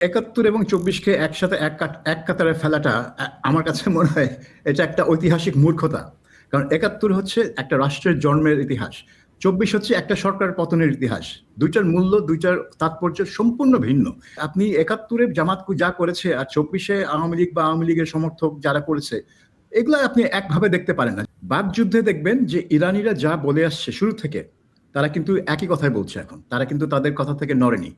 71 এবং 24-কে একসাথে এক কাতারে ফেলাটা আমার কাছে মনে হয় এটা একটা ঐতিহাসিক মূর্খতা। কারণ 71 হচ্ছে একটা রাষ্ট্রের জন্মের ইতিহাস, 24 হচ্ছে একটা সরকার পতনের ইতিহাস। দুইটার মূল্য, দুইটার তাৎপর্য সম্পূর্ণ ভিন্ন। আপনি 71-এ জামাত যা করেছে আর 24-এ আওয়ামী লীগ বা আওয়ামী লীগের সমর্থক যারা করেছে, এগুলো আপনি একভাবে দেখতে পারেন না। বাকযুদ্ধে দেখবেন যে ইরানিরা যা বলে আসছে শুরু থেকে, তারা কিন্তু একই কথাই বলছে এখন, তারা কিন্তু তাদের কথা থেকে নড়েনি।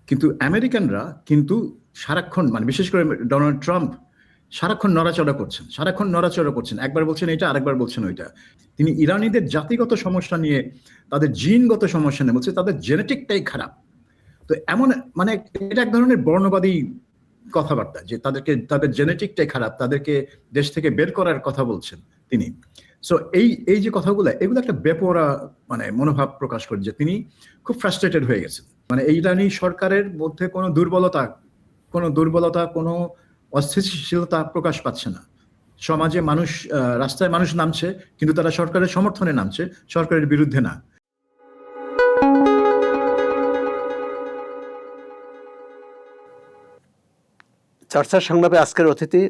কিন্তু আমেরিকানরা কিন্তু সারাক্ষণ, মানে বিশেষ করে ডোনাল্ড ট্রাম্প সারাক্ষণ নড়াচড়া করছেন, একবার বলছেন এটা, আরেকবার বলছেন ওইটা। তিনি ইরানিদের জাতিগত সমস্যা নিয়ে, তাদের জিনগত সমস্যা নিয়ে বলছে তাদের জেনেটিকটাই খারাপ। তো এমন, মানে এটা এক ধরনের বর্ণবাদী কথাবার্তা, যে তাদের জেনেটিকটাই খারাপ, তাদেরকে দেশ থেকে বের করার কথা বলছেন তিনি। সো এই যে কথাগুলো, এগুলো একটা বেপরোয়া মানে মনোভাব প্রকাশ করে যে তিনি খুব ফ্রাস্ট্রেটেড হয়ে গেছেন। মানে এই ইরানি সরকারের মধ্যে কোনো দুর্বলতা, কোনো অস্থিতিশীলতা প্রকাশ পাচ্ছে না। সমাজে মানুষ, রাস্তায় মানুষ নামছে, কিন্তু তারা সরকারের সমর্থনে নামছে, সরকারের বিরুদ্ধে না। চর্চার সংলাপে আজকের অতিথি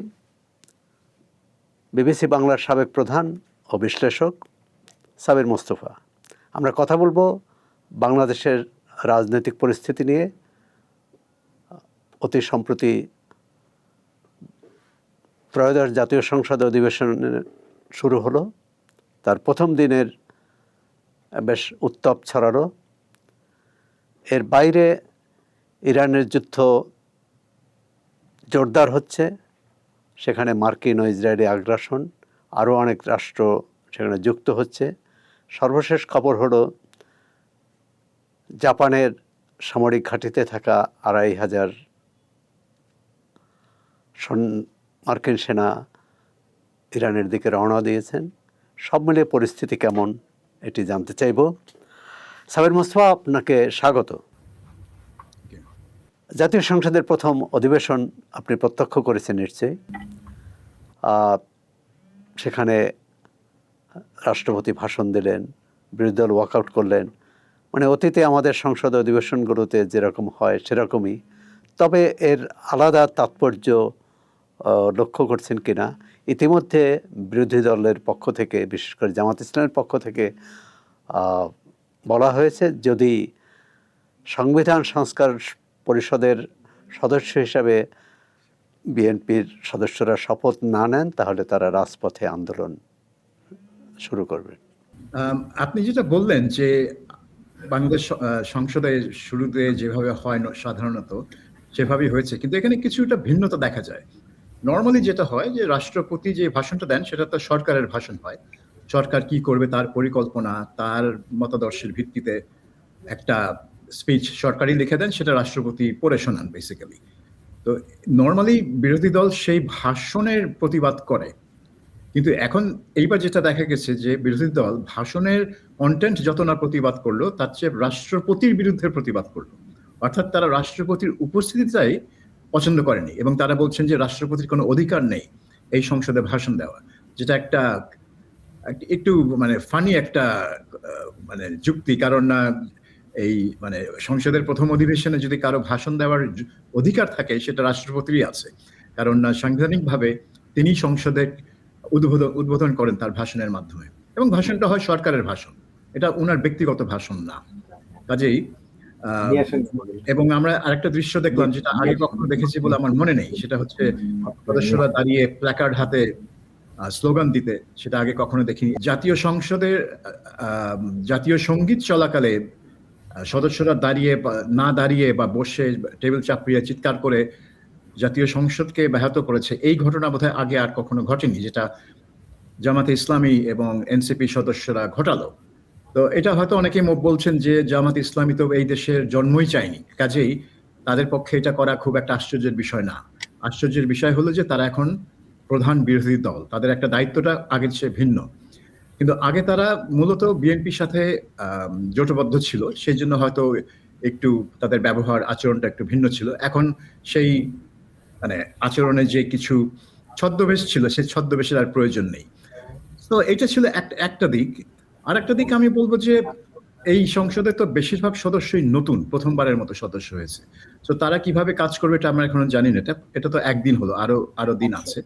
বিবিসি বাংলার সাবেক প্রধান ও বিশ্লেষক সাবির মোস্তফা। আমরা কথা বলবো বাংলাদেশের রাজনৈতিক পরিস্থিতি নিয়ে। অতি সম্প্রতি ত্রয়োদশ জাতীয় সংসদ অধিবেশন শুরু হলো, তার প্রথম দিনের বেশ উত্তাপ ছড়ালো। এর বাইরে ইরানের যুদ্ধ জোরদার হচ্ছে, সেখানে মার্কিন ও ইসরায়েলি আগ্রাসন, আরও অনেক রাষ্ট্র সেখানে যুক্ত হচ্ছে। সর্বশেষ খবর হলো জাপানের সামরিক ঘাঁটিতে থাকা ২৫০০ মার্কিন সেনা ইরানের দিকে রওনা দিয়েছেন। সব মিলিয়ে পরিস্থিতি কেমন এটি জানতে চাইব। সাবির মোস্তফা, আপনাকে স্বাগত। জাতীয় সংসদের প্রথম অধিবেশন আপনি প্রত্যক্ষ করেছেন নিশ্চয়ই। সেখানে রাষ্ট্রপতি ভাষণ দিলেন, বিরোধী দল ওয়াকআউট করলেন, মানে অতীতে আমাদের সংসদ অধিবেশনগুলোতে যেরকম হয় সেরকমই। তবে এর আলাদা তাৎপর্য লক্ষ্য করছেন কিনা? ইতিমধ্যে বিরোধী দলের পক্ষ থেকে, বিশেষ করে জামাত ইসলামের পক্ষ থেকে বলা হয়েছে, যদি সংবিধান সংস্কার পরিষদের সদস্য হিসাবে বিএনপির সদস্যরা শপথ না নেন, তাহলে তারা রাজপথে আন্দোলন শুরু করবেন। আপনি যেটা বললেন যে বাংলাদেশ সংসদে শুরুতে যেভাবে হয় সাধারণত সেভাবেই হয়েছে, কিন্তু এখানে কিছুটা ভিন্নতা দেখা যায়। নর্মালি যেটা হয় যে রাষ্ট্রপতি যে ভাষণটা দেন সেটা তো সরকারের ভাষণ হয়, সরকার কি করবে তার পরিকল্পনা, তার মতাদর্শের ভিত্তিতে একটা স্পিচ সরকারই লিখে দেন, সেটা রাষ্ট্রপতি পড়ে শোনান বেসিক্যালি। তো নর্মালি বিরোধী দল সেই ভাষণের প্রতিবাদ করে, কিন্তু এখন এইবার যেটা দেখা গেছে যে বিরোধী দল ভাষণের কন্টেন্ট যত না প্রতিবাদ করলো, তার চেয়ে রাষ্ট্রপতির বিরুদ্ধে প্রতিবাদ করলো। অর্থাৎ তারা রাষ্ট্রপতির উপস্থিতিটাই পছন্দ করেনি, এবং তারা বলছেন যে রাষ্ট্রপতির কোনো অধিকার নেই এই সংসদে ভাষণ দেওয়া, যেটা একটু মানে ফানি একটা মানে যুক্তি। কারণ না, এই মানে সংসদের প্রথম অধিবেশনে যদি কারো ভাষণ দেওয়ার অধিকার থাকে, সেটা রাষ্ট্রপতিরই আছে। কারণ না, সাংবিধানিকভাবে তিনি সংসদে উদ্বোধন করেন তার ভাষণের মাধ্যমে, এবং ভাষণটা হয় সরকারের ভাষণ, এটা ওনার ব্যক্তিগত ভাষণ না। কাজেই এবং আমরা আরেকটা দৃশ্য দেখলাম, যেটা আগে কখনো দেখেছি বলে আমার মনে নেই, সেটা হচ্ছে সদস্যরা দাঁড়িয়ে প্ল্যাকার্ড হাতে স্লোগান দিতে, সেটা আগে কখনো দেখিনি। জাতীয় সংসদের জাতীয় সঙ্গীত চলাকালে সদস্যরা না দাঁড়িয়ে বা বসে টেবিল চাপড়িয়ে চিৎকার করে জাতীয় সংসদকে ব্যাহত করেছে, এই ঘটনা বোধহয় আগে আর কখনো ঘটেনি, যেটা জামাতে ইসলামী এবং এনসিপি সদস্যরা ঘটালো। তো এটা হয়তো অনেকে বলছেন যে জামাত ইসলামী তো এই দেশের জন্মই চায়নি, কাজেই তাদের পক্ষে এটা করা খুব একটা আশ্চর্যের বিষয় না। আশ্চর্যের বিষয় হলো যে তারা এখন প্রধান বিরোধী দল, তাদের একটা দায়িত্বটা আগের চেয়ে ভিন্ন। কিন্তু আগে তারা মূলত বিএনপির সাথে জোটবদ্ধ ছিল, সেই জন্য হয়তো একটু তাদের ব্যবহার আচরণটা একটু ভিন্ন ছিল। এখন সেই মানে আচরণে যে কিছু ছদ্মবেশ ছিল, সেই ছদ্মবেশের আর প্রয়োজন নেই। তো এটা ছিল একটা দিক। আর একটা দিক আমি বলবো যে এই সংসদে তো বেশিরভাগ সদস্যই নতুন, প্রথমবারের মতো সদস্য হয়েছে। তো তারা কিভাবে কাজ করবে এটা আমরা এখনো জানি না। এটা তো একদিন হলো, আরো দিন আছে।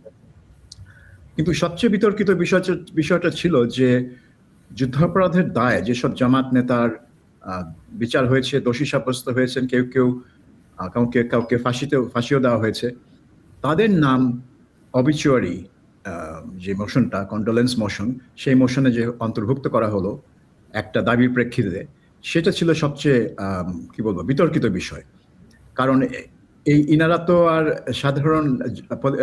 কিন্তু সবচেয়ে বিতর্কিত বিষয়টা ছিল যে যুদ্ধাপরাধের দায়ে যেসব জামাত নেতার বিচার হয়েছে, দোষী সাব্যস্ত হয়েছেন, কেউ কেউ কাউকে ফাঁসিও দেওয়া হয়েছে, তাদের নাম অবিচুয়ারি যে মোশনটা, কন্ডোলেন্স মোশন, সেই মোশনে যে অন্তর্ভুক্ত করা হলো একটা দাবির প্রেক্ষিতে, সেটা ছিল সবচেয়ে কি বলবো বিতর্কিত বিষয়। কারণ ইনারা তো আর সাধারণ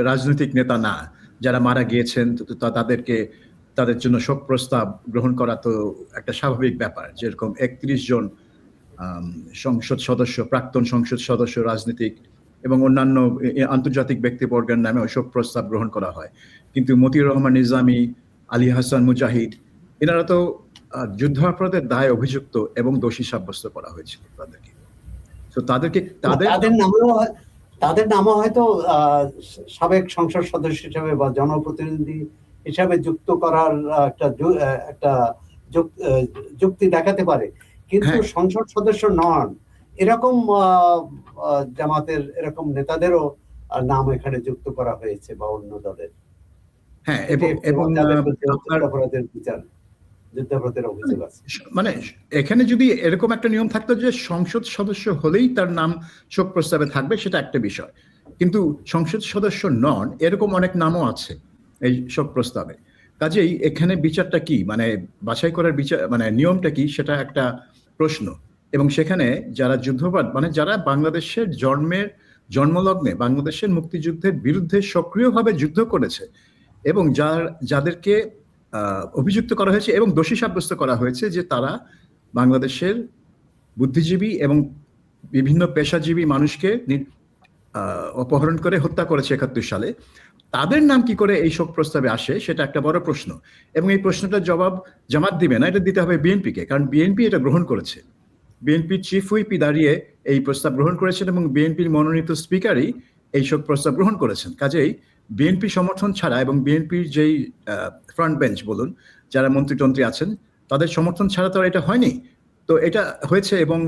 রাজনৈতিক নেতা না, যারা মারা গিয়েছেন তাদের জন্য শোক প্রস্তাব গ্রহণ করা তো একটা স্বাভাবিক ব্যাপার। যেরকম 31 জন সংসদ সদস্য, প্রাক্তন সংসদ সদস্য, রাজনীতিক এবং অন্যান্য আন্তর্জাতিক ব্যক্তিবর্গের নামে শোক প্রস্তাব গ্রহণ করা হয়। কিন্তু মতিউর রহমান নিজামী, আলী হাসান মুজাহিদ, এনারা তো যুদ্ধাপরাধের দায়ে অভিযুক্ত এবং দোষী সাব্যস্ত করা হয়েছিল তাদেরকে। তো তাদের নামও হয়তো সাবেক সংসদ সদস্য হিসাবে বা জনপ্রতিনিধি হিসাবে যুক্ত করার একটা যুক্তি দেখাতে পারে, কিন্তু সংসদ সদস্য নন এরকম জামাতের এরকম নেতাদেরও নাম এখানে যুক্ত করা হয়েছে বা অন্য দলের। হ্যাঁ, এবং অপরাধের বিচার, যুদ্ধাপরাধের অভিযোগ আছে। মানে এখানে যদি এরকম একটা নিয়ম থাকতো যে সংসদ সদস্য হলেই তার নাম শোক প্রস্তাবে থাকবে, সেটা একটা বিষয়। কিন্তু সংসদ সদস্য নন এরকম অনেক নামও আছে এই শোক প্রস্তাবে। কাজেই এখানে বিচারটা কি, মানে বাছাই করার বিচার, মানে নিয়মটা কি, সেটা একটা প্রশ্ন। এবং সেখানে যারা যুদ্ধবাদ, মানে যারা বাংলাদেশের জন্মলগ্নে বাংলাদেশের মুক্তিযুদ্ধের বিরুদ্ধে সক্রিয়ভাবে যুদ্ধ করেছে এবং যাদেরকে অভিযুক্ত করা হয়েছে এবং দোষী সাব্যস্ত করা হয়েছে যে তারা বাংলাদেশের বুদ্ধিজীবী এবং বিভিন্ন পেশাজীবী মানুষকে অপহরণ করে হত্যা করেছে 71 সালে, তাদের নাম কি করে এই শোক প্রস্তাবে আসে, সেটা একটা বড় প্রশ্ন। এবং এই প্রশ্নটার জবাব জামাত দিবে না, এটা দিতে হবে বিএনপিকে, কারণ বিএনপি এটা গ্রহণ করেছে। বিএনপির চিফ হুইপি দাঁড়িয়ে এই প্রস্তাব গ্রহণ করেছেন এবং বিএনপির মনোনীত স্পিকারই এই শোক প্রস্তাব গ্রহণ করেছেন। কাজেই বিএনপি সমর্থন ছাড়া এবং বিএনপির যেই ফ্রন্ট বেঞ্চ বলুন, যারা মন্ত্রীতন্ত্রী আছেন, তাদের সমর্থন ছাড়া তো এটা হয়নি। তো এটা হয়েছে এবং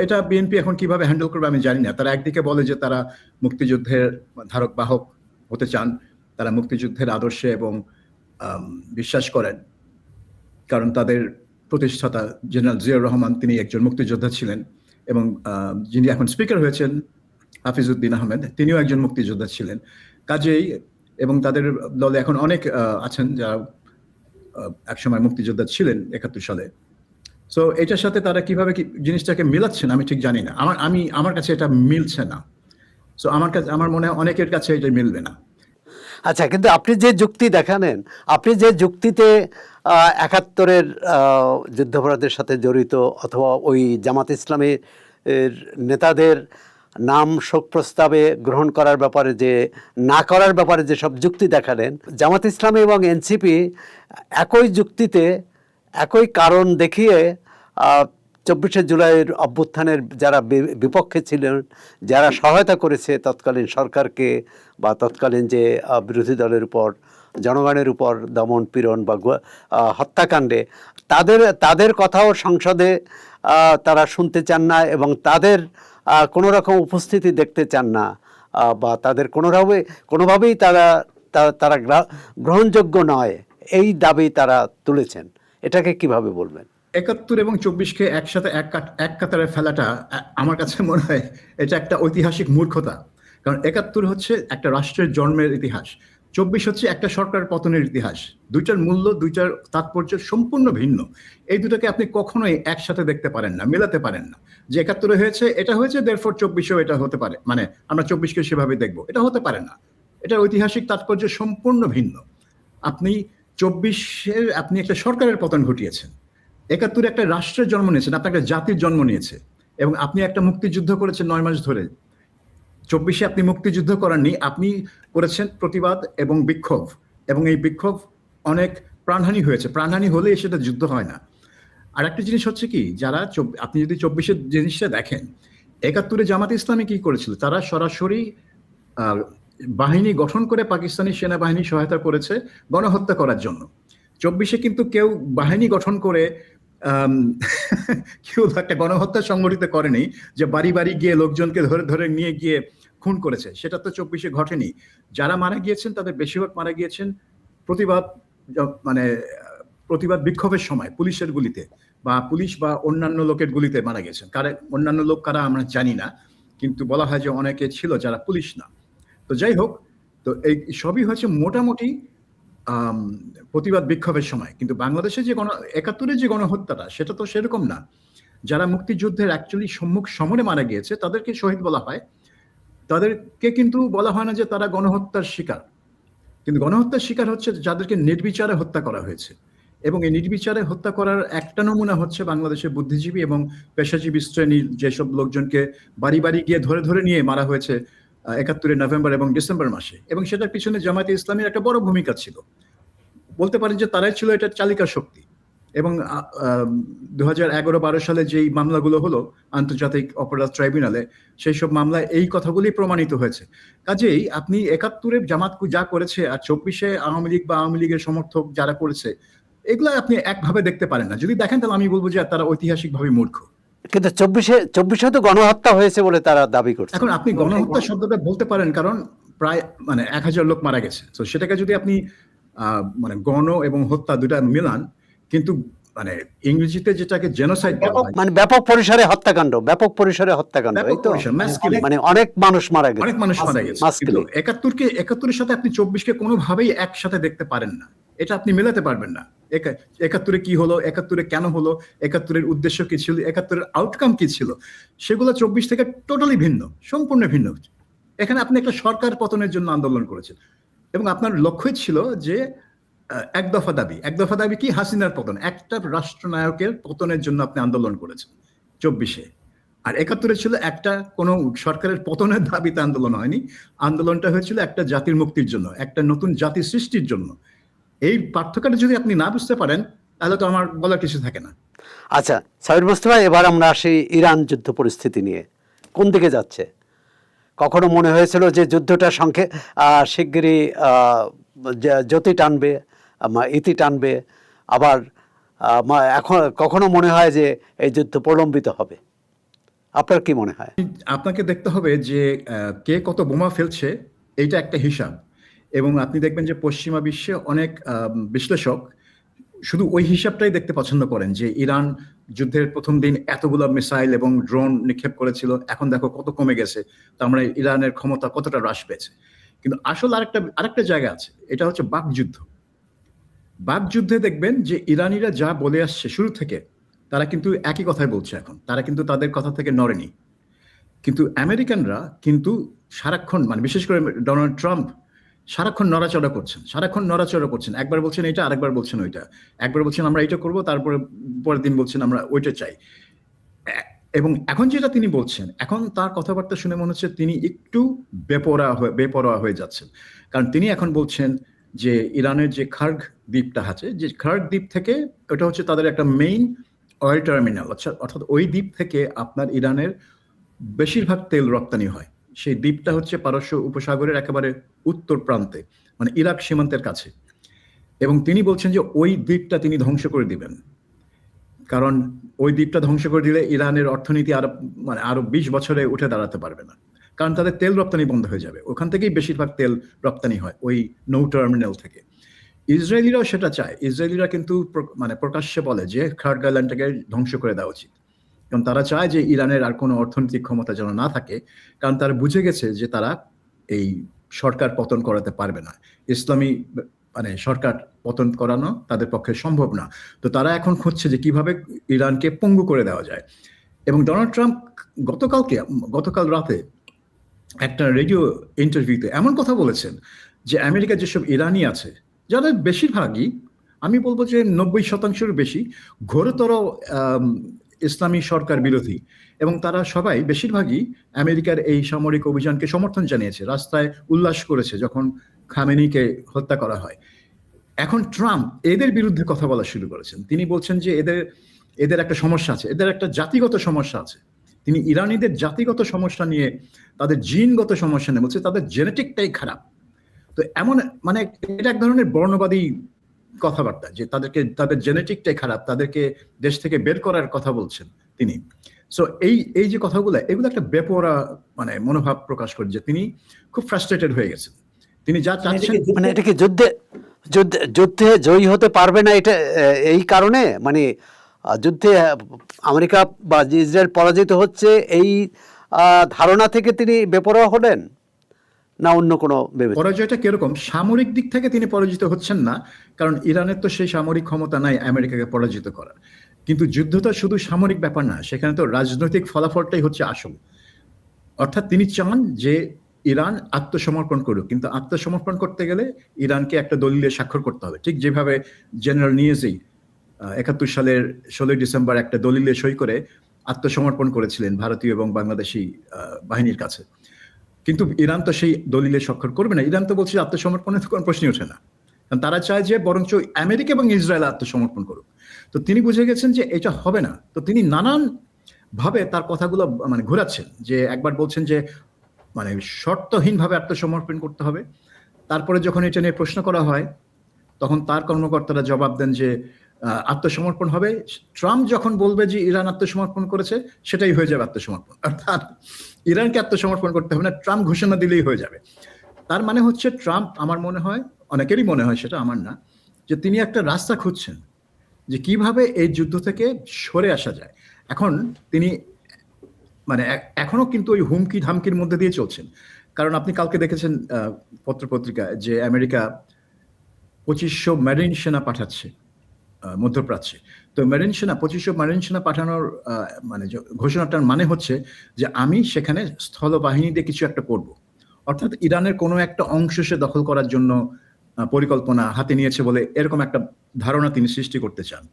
এটা বিএনপি এখন কিভাবে হ্যান্ডেল করবে আমি জানি না। তারা একদিকে বলে যে তারা মুক্তিযুদ্ধের ধারক বাহক হতে চান, তারা মুক্তিযুদ্ধের আদর্শে এবং বিশ্বাস করেন, কারণ তাদের প্রতিষ্ঠাতা জেনারেল জিয়াউর রহমান তিনি একজন মুক্তিযোদ্ধা ছিলেন এবং যিনি এখন স্পিকার হয়েছেন হাফিজউদ্দিন আহমেদ, তিনিও একজন মুক্তিযোদ্ধা ছিলেন। কাজেই এবং তাদের দলে এখন অনেক আছেন যারা একসময় মুক্তিযোদ্ধা ছিলেন 71 সালে। সো এটার সাথে তারা কিভাবে জিনিসটাকে মিলাচ্ছেন আমি ঠিক জানি না। আমার কাছে এটা মিলছে না। সো আমার মনে হয় অনেকের কাছে এটা মিলবে না। আচ্ছা, কিন্তু আপনি যে যুক্তি দেখালেন, আপনি যে যুক্তিতে 71-এর যুদ্ধাপরাধের সাথে জড়িত অথবা ওই জামাত ইসলামের নেতাদের নাম শোক প্রস্তাবে গ্রহণ করার ব্যাপারে যে না করার ব্যাপারে যে সব যুক্তি দেখালেন, জামাত ইসলামী এবং এনসিপি একই যুক্তিতে একই কারণ দেখিয়ে 24শে জুলাইয়ের অভ্যুত্থানের যারা বিপক্ষে ছিলেন, যারা সহায়তা করেছে তৎকালীন সরকারকে বা তৎকালীন যে বিরোধী দলের উপর জনগণের উপর দমন পীড়ন বা হত্যাকাণ্ডে, তাদের কথাও সংসদে তারা শুনতে চান না এবং তাদের কোনো রকম উপস্থিতি দেখতে চান না বা তাদের কোনোভাবেই তারা গ্রহণযোগ্য নয়, এই দাবি তারা তুলেছেন। এটাকে কিভাবে বলবেন? 71 এবং 24কে একসাথে এক কাতারে ফেলাটা আমার কাছে মনে হয় এটা একটা ঐতিহাসিক মূর্খতা। কারণ 71 হচ্ছে একটা রাষ্ট্রের জন্মের ইতিহাস, 24 হচ্ছে একটা সরকার পতনের ইতিহাস। দুইটার মূল্য, দুইটার তাৎপর্য সম্পূর্ণ ভিন্ন। এই দুটোকে আপনি কখনোই একসাথে দেখতে পারেন না, মেলাতে পারেন না। যে 71 হয়েছে এটা হয়েছে, দেরফর 24ও এটা হতে পারে, মানে আমরা 24কে সেভাবে দেখবো, এটা হতে পারে না। এটা ঐতিহাসিক তাৎপর্য সম্পূর্ণ ভিন্ন। আপনি 24-এর আপনি একটা সরকারের পতন ঘটিয়েছেন, 71 একটা রাষ্ট্রের জন্ম নিয়েছেন, আপনি একটা জাতির জন্ম নিয়েছে এবং আপনি একটা মুক্তিযুদ্ধ করেছেন 9 মাস ধরে। 24-এ আপনি মুক্তিযুদ্ধ করেননি, আপনি করেছেন প্রতিবাদ এবং বিক্ষোভ, এবং এই বিক্ষোভ অনেক প্রাণহানি হয়েছে। প্রাণহানি হলে সেটা যুদ্ধ হয় না। আর একটা জিনিস হচ্ছে কি, যারা আপনি যদি 24-এর জিনিসটা দেখেন, 71-এ জামাত ইসলামী কি করেছিল, তারা সরাসরি বাহিনী গঠন করে পাকিস্তানি সেনাবাহিনী সহায়তা করেছে গণহত্যা করার জন্য। 24-এ কিন্তু কেউ বাহিনী গঠন করে আম, কেউ একটা গণহত্যা সংগঠিত করেনি যে বাড়ি বাড়ি গিয়ে লোকজনকে ধরে ধরে নিয়ে গিয়ে খুন করেছে, সেটা তো 24-এ ঘটেনি। যারা মারা গিয়েছেন তাদের বেশিরভাগ মারা গিয়েছেন প্রতিবাদ মানে প্রতিবাদ বিক্ষোভের সময় পুলিশের গুলিতে, বা পুলিশ বা অন্যান্য লোকের গুলিতে মারা গেছেন। কারা অন্যান্য লোক কারা আমরা জানি না, কিন্তু বলা হয় যে অনেকে ছিল যারা পুলিশ না। তো যাই হোক, তো এই সবই হচ্ছে মোটামুটি আম, প্রতিবাদ বিক্ষোভের সময়। কিন্তু বাংলাদেশে যে 71-এর যে গণহত্যাটা, সেটা তো সেরকম না। যারা মুক্তিযুদ্ধের অ্যাকচুয়ালি সম্মুখ সমরে মারা গিয়েছে তাদেরকে শহীদ বলা হয়, তাদেরকে কিন্তু বলা হয় না যে তারা গণহত্যার শিকার। কিন্তু গণহত্যার শিকার হচ্ছে যাদেরকে নির্বিচারে হত্যা করা হয়েছে। এবং এই নির্বিচারে হত্যা করার একটা নমুনা হচ্ছে বাংলাদেশের বুদ্ধিজীবী এবং পেশাজীবী শ্রেণীর যেসব লোকজনকে বাড়ি বাড়ি গিয়ে ধরে ধরে নিয়ে মারা হয়েছে 71-এর নভেম্বর এবং ডিসেম্বর মাসে। এবং সেটার পিছনে জামায়াতে ইসলামীর একটা বড় ভূমিকা ছিল। বলতে পারেন যে তারাই ছিল এটা চালিকা শক্তি। এবং 2011-12 সালে যেই মামলাগুলো হলো আন্তর্জাতিক অপরাধ ট্রাইব্যুনালে, সেই সব মামলায় এই কথাগুলি প্রমাণিত হয়েছে। কাজেই আপনি 71-এ জামাত যা করেছে আর 24-এ আওয়ামী লীগ বা আওয়ামী লীগের সমর্থক যারা করেছে, এগুলো আপনি একভাবে দেখতে পারেন না। যদি দেখেন তাহলে আমি বলবো যে তারা ঐতিহাসিকভাবে মূর্খ। কিন্তু চব্বিশে তো গণহত্যা হয়েছে বলে তারা দাবি করছে। এখন আপনি গণহত্যা শব্দটা বলতে পারেন, কারণ প্রায় 1000 লোক মারা গেছে। তো সেটাকে যদি আপনি মানে গণ এবং হত্যা দুটা মিলান, কিন্তু মানে ইংরেজিতে যেটাকে জেনোসাইড বলা হয়, মানে ব্যাপক পরিসরে হত্যাকাণ্ড, ব্যাপক পরিসরে হত্যাকাণ্ড, এই তো মানে অনেক মানুষ মারা গেছে, অনেক মানুষ মারা গেছে। কিন্তু 71-এর সাথে আপনি 24-কে কোনোভাবেই একসাথে দেখতে পারেন না। এটা আপনি মেলাতে পারবেন না। 71-এ কি হলো, 71-এ কেন হলো, 71-এর উদ্দেশ্য কি ছিল, 71-এর আউটকাম কি ছিল, সেগুলো 24 থেকে টোটালি ভিন্ন, সম্পূর্ণ ভিন্ন। এখানে আপনি একটা সরকার পতনের জন্য আন্দোলন করেছেন এবং আপনার লক্ষ্যই ছিল যে এক দফা দাবি কি, হাসিনার পতন, একটা রাষ্ট্রনায়কের পতনের জন্য আপনি আন্দোলন করেছেন 24-এ। আর 71-এ ছিল একটা কোনো সরকারের পতনের দাবিতে আন্দোলন হয়নি, আন্দোলনটা হয়েছিল একটা জাতির মুক্তির জন্য, একটা নতুন জাতি সৃষ্টির জন্য। এই পার্থক্যটা যদি আপনি না বুঝতে পারেন তাহলে তো আমার বলার কিছু থাকে না। আচ্ছা সাবির মোস্তফা, এবার আমরা আসি ইরান যুদ্ধ পরিস্থিতি নিয়ে। কোন দিকে যাচ্ছে? কখনো মনে হয়েছিল যে যুদ্ধটা শিগগিরই জ্যোতি টানবে, ইতি টানবে, আবার এখন কখনো মনে হয় যে এই যুদ্ধ প্রলম্বিত হবে। আপনার কি মনে হয়? আপনাকে দেখতে হবে যে কে কত বোমা ফেলছে, এইটা একটা হিসাব। এবং আপনি দেখবেন যে পশ্চিমা বিশ্বে অনেক বিশ্লেষক শুধু ওই হিসাবটাই দেখতে পছন্দ করেন, যে ইরান যুদ্ধের প্রথম দিন এতগুলো মিসাইল এবং ড্রোন নিক্ষেপ করেছিল, এখন দেখো কত কমে গেছে, তার মানে ইরানের ক্ষমতা কতটা হ্রাস পেয়েছে। কিন্তু আসল আরেকটা জায়গা আছে, এটা হচ্ছে বাকযুদ্ধে দেখবেন যে ইরানিরা যা বলে আসছে শুরু থেকে, তারা কিন্তু একই কথাই বলছে এখন, তারা কিন্তু তাদের কথা থেকে নড়েনি। কিন্তু আমেরিকানরা কিন্তু সারাক্ষণ, মানে বিশেষ করে ডোনাল্ড ট্রাম্প সারাক্ষণ নড়াচড়া করছেন। একবার বলছেন এটা, আরেকবার বলছেন ওইটা। একবার বলছেন আমরা এটা করব, তারপরে পরের দিন বলছেন আমরা ওইটা চাই। এবং এখন যেটা তিনি বলছেন, এখন তার কথাবার্তা শুনে মনে হচ্ছে তিনি একটু বেপরোয়া হয়ে যাচ্ছেন। কারণ তিনি এখন বলছেন যে ইরানের যে খার্গ দ্বীপটা আছে, যে খার্গ দ্বীপ থেকে, ওটা হচ্ছে তাদের একটা মেইন অয়েল টার্মিনাল, অর্থাৎ ওই দ্বীপ থেকে আপনার ইরানের বেশিরভাগ তেল রপ্তানি হয়। সেই দ্বীপটা হচ্ছে পারস্য উপসাগরের একেবারে উত্তর প্রান্তে, মানে ইরাক সীমান্তের কাছে। এবং তিনি বলছেন যে ওই দ্বীপটা তিনি ধ্বংস করে দিবেন, কারণ ওই দ্বীপটা ধ্বংস করে দিলে ইরানের অর্থনীতি আরো 20 বছরে উঠে দাঁড়াতে পারবে না, কারণ তাদের তেল রপ্তানি বন্ধ হয়ে যাবে। ওখান থেকেই বেশিরভাগ তেল রপ্তানি হয়, ওই নৌ টার্মিনাল থেকে। ইসরায়েলিরাও সেটা চায়। ইসরায়েলিরা কিন্তু প্রকাশ্যে বলে যে খার্গ আইল্যান্ডটাকে ধ্বংস করে দেওয়া উচিত, কারণ তারা চায় যে ইরানের আর কোনো অর্থনৈতিক ক্ষমতা যেন না থাকে, কারণ তারা বুঝে গেছে যে তারা এই সরকার পতন করাতে পারবে না। ইসলামী সরকার পতন করানো তাদের পক্ষে সম্ভব না। তো তারা এখন খুঁজছে যে কিভাবে ইরানকে পঙ্গু করে দেওয়া যায়। এবং ডোনাল্ড ট্রাম্প গতকাল রাতে একটা রেডিও ইন্টারভিউতে এমন কথা বলেছেন যে আমেরিকার যেসব ইরানি আছে, যাদের বেশিরভাগই, আমি বলবো যে 90% বেশি ঘোরতর ইসলামী সরকার বিরোধী, এবং তারা সবাই বেশিরভাগই আমেরিকার এই সামরিক অভিযানকে সমর্থন জানিয়েছে, রাস্তায় উল্লাস করেছে যখন খামেনিকে হত্যা করা হয়। এখন ট্রাম্প এদের বিরুদ্ধে কথা বলা শুরু করেছেন। তিনি বলছেন যে এদের একটা সমস্যা আছে, এদের একটা জাতিগত সমস্যা আছে। তিনি ইরানিদের জাতিগত সমস্যা নিয়ে, তাদের জিনগত সমস্যা নিয়ে বলছে তাদের জেনেটিকটাই খারাপ। তো এমন এটা এক ধরনের বর্ণবাদী কথাবার্তা, যে তাদের জেনেটিকটাই খারাপ, তাদেরকে দেশ থেকে বের করার কথা বলছেন তিনি। সো এই যে কথাগুলো, এগুলো একটা বেপরোয়া মানে মনোভাব প্রকাশ করে যে তিনি খুব ফ্রাস্ট্রেটেড হয়ে গেছেন। তিনি যা চাচ্ছেন, মানে এটা কি যুদ্ধে যুদ্ধে যুদ্ধে জয়ী হতে পারবে না, এটা এই কারণে মানে যুদ্ধে আমেরিকা বা ইসরায়েল পরাজিত হচ্ছে এই ধারণা থেকে তিনি বেপরোয়া হলেন, না অন্য কোনো বিবেচনা? পরাজয়টা কিরকম? সামরিক দিক থেকে তিনি পরাজিত হচ্ছেন না, কারণ ইরানের তো সেই সামরিক ক্ষমতা নাই আমেরিকাকে পরাজিত করার। কিন্তু যুদ্ধ তো শুধু সামরিক ব্যাপার না, সেখানে তো রাজনৈতিক ফলাফলটাই হচ্ছে আসল। অর্থাৎ তিনি চান যে ইরান আত্মসমর্পণ করুক, কিন্তু আত্মসমর্পণ করতে গেলে ইরানকে একটা দলিলে স্বাক্ষর করতে হবে, ঠিক যেভাবে জেনারেল নিয়াজি ৭১ সালের ১৬ ডিসেম্বর একটা দলিলে সই করে আত্মসমর্পণ করেছিলেন ভারতীয় এবং বাংলাদেশি বাহিনীর কাছে। কিন্তু ইরান তো সেই দলিলে স্বাক্ষর করবে না। ইরান তো বলছে আত্মসমর্পণের কোনো প্রশ্নই ওঠে না, কারণ তারা চায় যে বরঞ্চ আমেরিকা এবং ইসরায়েল আত্মসমর্পণ করুক। তো তিনি বুঝে গেছেন যে এটা হবে না, তো তিনি নানান ভাবে তার কথাগুলো মানে ঘোরাচ্ছেন। যে একবার বলছেন যে মানে শর্তহীনভাবে আত্মসমর্পণ করতে হবে, তারপরে যখন এটা নিয়ে প্রশ্ন করা হয় তখন তার কর্মকর্তারা জবাব দেন যে আত্মসমর্পণ হবে, ট্রাম্প যখন বলবে যে ইরান আত্মসমর্পণ করেছে সেটাই হয়ে যাবে আত্মসমর্পণ। অর্থাৎ ইরানকে আত্মসমর্পণ করতে হবে না, ট্রাম্প ঘোষণা দিলেই হয়ে যাবে। তার মানে হচ্ছে ট্রাম্প, আমার মনে হয়, অনেকেরই মনে হয়, সেটা আমার না, যে তিনি একটা রাস্তা খুঁজছেন যে কিভাবে এই যুদ্ধ থেকে সরে আসা যায়। এখন তিনি মানে এখনো কিন্তু ওই হুমকি ধামকির মধ্যে দিয়ে চলছেন। কারণ আপনি কালকে দেখেছেন পত্রপত্রিকায় যে আমেরিকা ২৫০০ মেরিন সেনা পাঠাচ্ছে মধ্যপ্রাচ্যে। তো ২৫০০ মেরিন সেনা পাঠানোর মানে ঘোষণাটার মানে হচ্ছে যে আমি সেখানে স্থলবাহিনী দিয়ে কিছু একটা করব। অর্থাৎ ইরানের কোনো একটা অংশ সে দখল করার জন্য পরিকল্পনা হাতে নিয়েছে বলে এরকম একটা ধারণা তিনি সৃষ্টি করতে চান।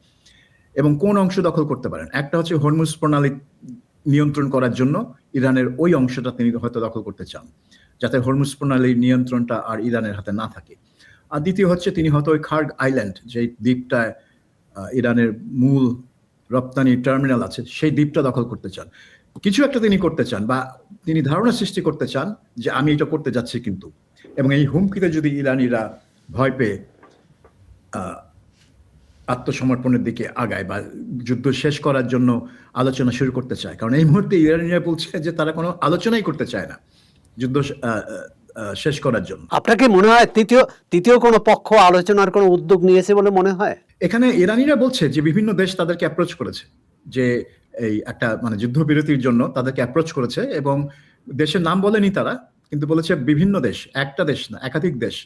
এবং কোন অংশ দখল করতে পারেন? একটা হচ্ছে হরমুজ প্রণালী নিয়ন্ত্রণ করার জন্য ইরানের ওই অংশটা তিনি হয়তো দখল করতে চান, যাতে হরমুজ প্রণালীর নিয়ন্ত্রণটা আর ইরানের হাতে না থাকে। আর দ্বিতীয় হচ্ছে তিনি হয়তো ওই খার্গ আইল্যান্ড, যে দ্বীপটায় ইরানের মূল রপ্তানি টার্মিনাল আছে, সেই দ্বীপটা দখল করতে চান। কিছু একটা তিনি করতে চান, বা তিনি ধারণা সৃষ্টি করতে চান যে আমি এটা করতে যাচ্ছি কিন্তু। এবং এই হুমকিতে যদি ইরানিরা ভয় পেয়ে আত্মসমর্পণের দিকে আগায় বা যুদ্ধ শেষ করার জন্য আলোচনা শুরু করতে চায়, কারণ এই মুহূর্তে ইরানিরা বলছে যে তারা কোনো আলোচনাই করতে চায় না যুদ্ধ শেষ করার জন্য। আপনাকে মনে হয় তৃতীয় কোনো পক্ষ আলোচনার কোনো উদ্যোগ নিয়েছে বলে মনে হয়? এখানে ইরানিরা বলছে যে বিভিন্ন দেশ তাদেরকে অ্যাপ্রোচ করেছে, যে এই একটা মানে যুদ্ধবিরতির জন্য তাদেরকে অ্যাপ্রোচ করেছে, এবং দেশের নাম বলেনি তারা, কিন্তু বলেছে বিভিন্ন দেশ, একটা দেশ না একাধিক দেশ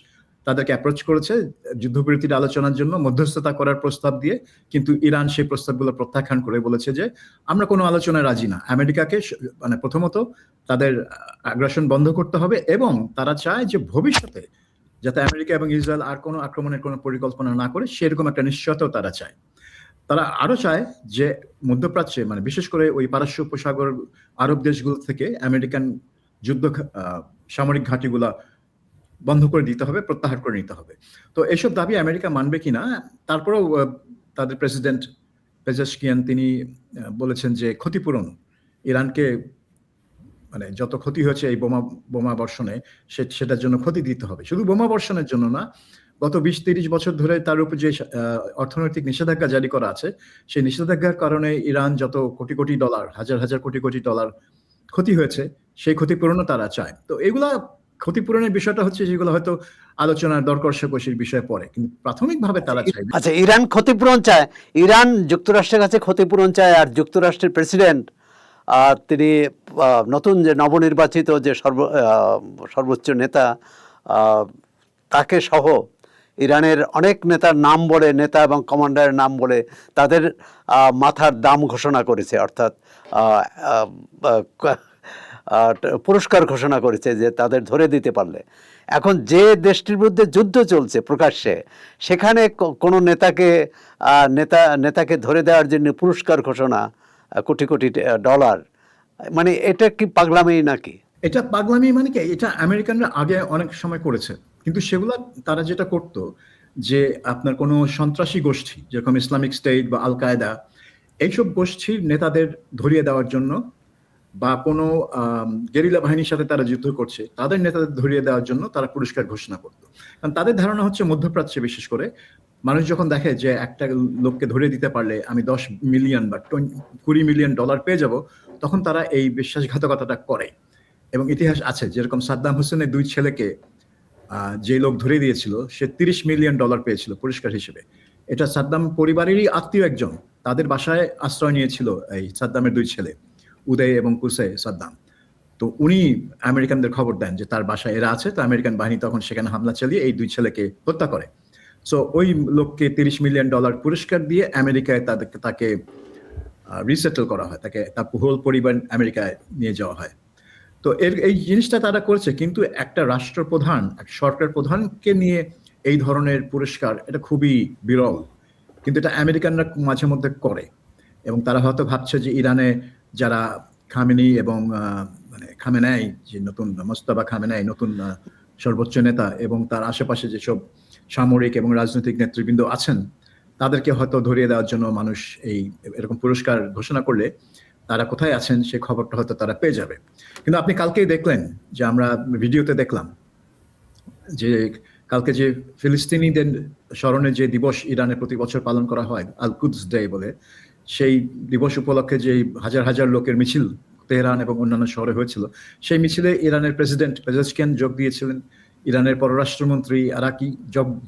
তাদেরকে অ্যাপ্রোচ করেছে যুদ্ধবিরতির আলোচনার জন্য মধ্যস্থতা করার প্রস্তাব দিয়ে। কিন্তু ইরান সেই প্রস্তাবগুলো প্রত্যাখ্যান করে বলেছে যে আমরা কোনো আলোচনায় রাজি না। আমেরিকাকে মানে প্রথমত তাদের আগ্রাসন বন্ধ করতে হবে, এবং তারা চায় যে ভবিষ্যতে যাতে আমেরিকা এবং ইসরায়েল আর কোনো আক্রমণের কোনো পরিকল্পনা না করে, সেরকম একটা নিশ্চয়তাও তারা চায়। তারা আরো চায় যে মধ্যপ্রাচ্যে মানে বিশেষ করে ওই পারস্য উপসাগর আরব দেশগুলো থেকে আমেরিকান যুদ্ধ সামরিক ঘাঁটিগুলা বন্ধ করে দিতে হবে, প্রত্যাহার করে নিতে হবে। তো এসব দাবি আমেরিকা মানবে কিনা, তারপরেও তাদের প্রেসিডেন্ট পেজেশকিয়ান তিনি বলেছেন যে ক্ষতিপূরণ ইরানকে মানে যত ক্ষতি হয়েছে এই বোমা বর্ষণে সেটার জন্য ক্ষতি দিতে হবে। শুধু বোমা বর্ষণের জন্য না, গত ২০-৩০ বছর ধরে তার উপর যে অর্থনৈতিক নিষেধাজ্ঞা জারি করা আছে, সেই নিষেধাজ্ঞার কারণে ইরান যত কোটি কোটি ডলার, হাজার হাজার কোটি কোটি ডলার ক্ষতি হয়েছে, সেই ক্ষতিপূরণও তারা চায়। তো এগুলা ক্ষতিপূরণের বিষয়টা হচ্ছে যেগুলো হয়তো আলোচনার দর কষাকষির বিষয়ে পড়ে, কিন্তু প্রাথমিকভাবে তারা চায়। আচ্ছা, ইরান ক্ষতিপূরণ চায়, ইরান যুক্তরাষ্ট্রের কাছে ক্ষতিপূরণ চায়, আর যুক্তরাষ্ট্রের প্রেসিডেন্ট তিনি নতুন যে নবনির্বাচিত যে সর্বোচ্চ নেতা তাকে সহ ইরানের অনেক নেতার নাম বলে, নেতা এবং কমান্ডারের নাম বলে তাদের মাথার দাম ঘোষণা করেছে, অর্থাৎ পুরস্কার ঘোষণা করেছে যে তাদের ধরে দিতে পারলে। এখন যে দেশটির বিরুদ্ধে যুদ্ধ চলছে প্রকাশ্যে, সেখানে কোনো নেতাকে ধরে দেওয়ার জন্য পুরস্কার ঘোষণা কোটি কোটি ডলার, মানে এটা কি পাগলামি নাকি? এটা পাগলামি মানে কি, এটা আমেরিকানরা আগে অনেক সময় করেছে, কিন্তু সেগুলা তারা যেটা করত যে আপনার কোনো সন্ত্রাসী গোষ্ঠী যেরকম ইসলামিক স্টেট বা আল কায়দা, এইসব গোষ্ঠীর নেতাদের ধরিয়ে দেওয়ার জন্য, বা কোনো গেরিলা বাহিনীর সাথে তারা যুদ্ধ করছে তাদের নেতাদের ধরিয়ে দেওয়ার জন্য তারা পুরস্কার ঘোষণা করত। কারণ তাদের ধারণা হচ্ছে মধ্যপ্রাচ্যে বিশেষ করে মানুষ যখন দেখে যে একটা লোককে ধরে দিতে পারলে আমি 10 মিলিয়ন বা 20 মিলিয়ন ডলার পেয়ে যাব, তখন তারা এই বিশ্বাসঘাতকতাটা করে। এবং ইতিহাস আছে, যেরকম সাদ্দাম হোসেনের 2 ছেলেকে যে লোক ধরে দিয়েছিল সে 30 মিলিয়ন ডলার পেয়েছিল পুরস্কার হিসেবে। এটা সাদ্দাম পরিবারেরই আত্মীয় একজন, তাদের বাসায় আশ্রয় নিয়েছিল এই সাদ্দামের 2 ছেলে, উদয় এবং কুসে সাদ্দাম। তো উনি আমেরিকানদের খবর দেন যে তার বাসায় এরা আছে, তো আমেরিকান বাহিনী তখন সেখানে হামলা চালিয়ে এই 2 ছেলেকে হত্যা করে। সো ওই লোককে 30 মিলিয়ন ডলার পুরস্কার দিয়ে আমেরিকায় তাকে রিসেটল করা হয়, তাকে তার হোল পরিবার আমেরিকায় নিয়ে যাওয়া হয়। তো এই জিনিসটা তারা করছে, কিন্তু একটা রাষ্ট্রপ্রধান, এক সরকার প্রধানকে নিয়ে এই ধরনের পুরস্কার এটা খুবই বিরল, কিন্তু এটা আমেরিকানরা মাঝে মধ্যে করে। এবং তারা হয়তো ভাবছে যে ইরানে যারা খামেনি এবং মানে খামেনাই, যে নতুন মোস্তফা খামেনাই নতুন সর্বোচ্চ নেতা, এবং তার আশেপাশে যেসব সামরিক এবং রাজনৈতিক নেতৃবৃন্দ আছেন, তাদেরকে হয়তো ধরিয়ে দেওয়ার জন্য মানুষ এরকম পুরস্কার ঘোষণা করলে তারা কোথায় আছেন সে খবরটা হয়তো তারা পেয়ে যাবে। কিন্তু আপনি কালকেই দেখলেন যে আমরা ভিডিওতে দেখলাম যে কালকে যে ফিলিস্তিনিদের স্মরণে যে দিবস ইরানে প্রতি বছর পালন করা হয়, আল কুদস ডে বলে, সেই দিবস উপলক্ষে যে হাজার হাজার লোকের মিছিল তেহরান এবং অন্যান্য শহরে হয়েছিল, সেই মিছিলে ইরানের প্রেসিডেন্ট পেজেশকিয়ান যোগ দিয়েছিলেন, ইরানের পররাষ্ট্রমন্ত্রী আরাকি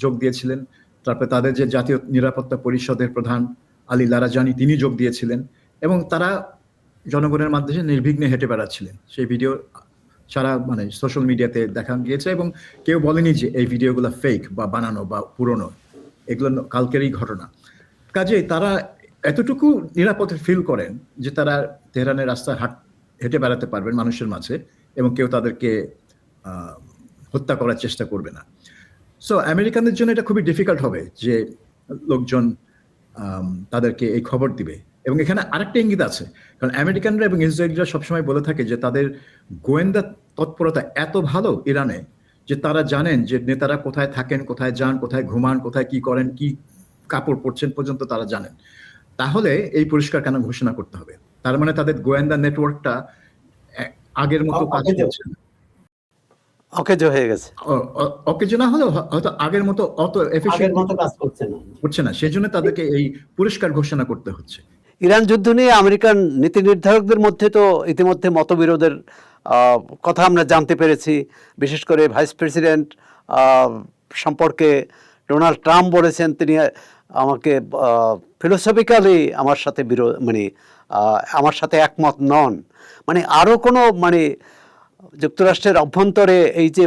যোগ দিয়েছিলেন, তারপরে তাদের যে জাতীয় নিরাপত্তা পরিষদের প্রধান আলী লারাজানি তিনি যোগ দিয়েছিলেন, এবং তারা জনগণের মাধ্যমে নির্বিঘ্নে হেঁটে বেড়াচ্ছিলেন। সেই ভিডিও সারা মানে সোশ্যাল মিডিয়াতে দেখা গিয়েছে, এবং কেউ বলেনি যে এই ভিডিওগুলো ফেক বা বানানো বা পুরনো, এগুলো কালকেরই ঘটনা। কাজেই তারা এতটুকু নিরাপদে ফিল করেন যে তারা তেহরানের রাস্তায় হেঁটে বেড়াতে পারবেন মানুষের মাঝে, এবং কেউ তাদেরকে হত্যা করার চেষ্টা করবে না। সো আমেরিকানদের জন্য এটা খুবই ডিফিকাল্ট হবে যে লোকজন তাদেরকে এই খবর দিবে। এবং এখানে আরেকটা ইঙ্গিত আছে, কারণ আমেরিকানরা এবং ইসরায়েলিরা সবসময় বলে থাকে যে তাদের গোয়েন্দা তৎপরতা এত ভালো ইরানে, যে তারা জানেন যে নেতারা কোথায় থাকেন, কোথায় যান, কোথায় ঘুমান, কোথায় কি করেন, কি কাপড় পরছেন পর্যন্ত তারা জানেন। তাহলে এই পুরস্কার কেন ঘোষণা করতে হবে? তার মানে তাদের গোয়েন্দা নেটওয়ার্কটা আগের মতো কাজ করছে না, অকেজো হয়ে গেছে, অকেজো না হলেও হয়তো আগের মতো অত এফিশিয়েন্ট কাজ করছে না। সেজন্য তাদেরকে এই পুরস্কার ঘোষণা করতে হচ্ছে। ইরান যুদ্ধ নিয়ে আমেরিকান নীতি নির্ধারকদের মধ্যে তো ইতিমধ্যে মতবিরোধের কথা আমরা জানতে পেরেছি। বিশেষ করে ভাইস প্রেসিডেন্ট সম্পর্কে ডোনাল্ড ট্রাম্প বলেছেন তিনি আমাকে ফিলোসফিক্যালি আমার সাথে আমার সাথে একমত নন। মানে আরও কোনো যুক্তরাষ্ট্রের অভ্যন্তরে এই যে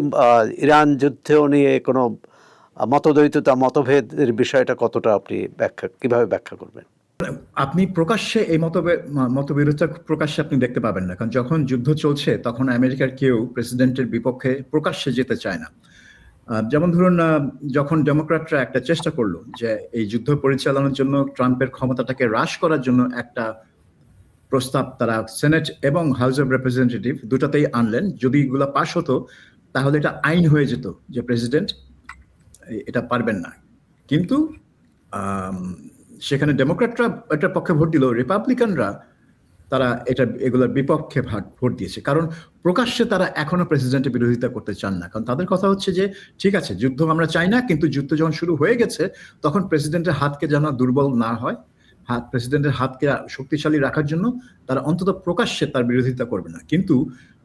ইরান যুদ্ধ নিয়ে কোনো মতদ্বৈততা, মতভেদের বিষয়টা কতটা আপনি কিভাবে ব্যাখ্যা করবেন? আপনি প্রকাশ্যে এই মতবিরোধটা প্রকাশ্যে আপনি দেখতে পাবেন না, কারণ যখন যুদ্ধ চলছে তখন আমেরিকার কেউ প্রেসিডেন্টের বিপক্ষে প্রকাশ্যে যেতে চায় না। যেমন ধরুন, যখন ডেমোক্র্যাটরা একটা চেষ্টা করলো যে এই যুদ্ধ পরিচালনার জন্য ট্রাম্পের ক্ষমতাটাকে হ্রাস করার জন্য একটা প্রস্তাব তারা সেনেট এবং হাউস অব রিপ্রেজেন্টেটিভ দুটাতেই আনলেন, যদি এগুলো পাশ হতো তাহলে এটা আইন হয়ে যেত যে প্রেসিডেন্ট এটা পারবেন না। কিন্তু সেখানে ডেমোক্র্যাটরা এটার পক্ষে ভোট দিল, রিপাবলিকানরা তারা এগুলোর বিপক্ষে ভোট দিয়েছে, কারণ প্রকাশ্যে তারা এখনো প্রেসিডেন্টের বিরোধিতা করতে চান না। কারণ তাদের কথা হচ্ছে যে ঠিক আছে, যুদ্ধ আমরা চাই না, কিন্তু যুদ্ধ যখন শুরু হয়ে গেছে তখন প্রেসিডেন্টের হাতকে যেন দুর্বল না হয়, প্রেসিডেন্টের হাতকে শক্তিশালী রাখার জন্য তারা অন্তত প্রকাশ্যে তার বিরোধিতা করবে না। কিন্তু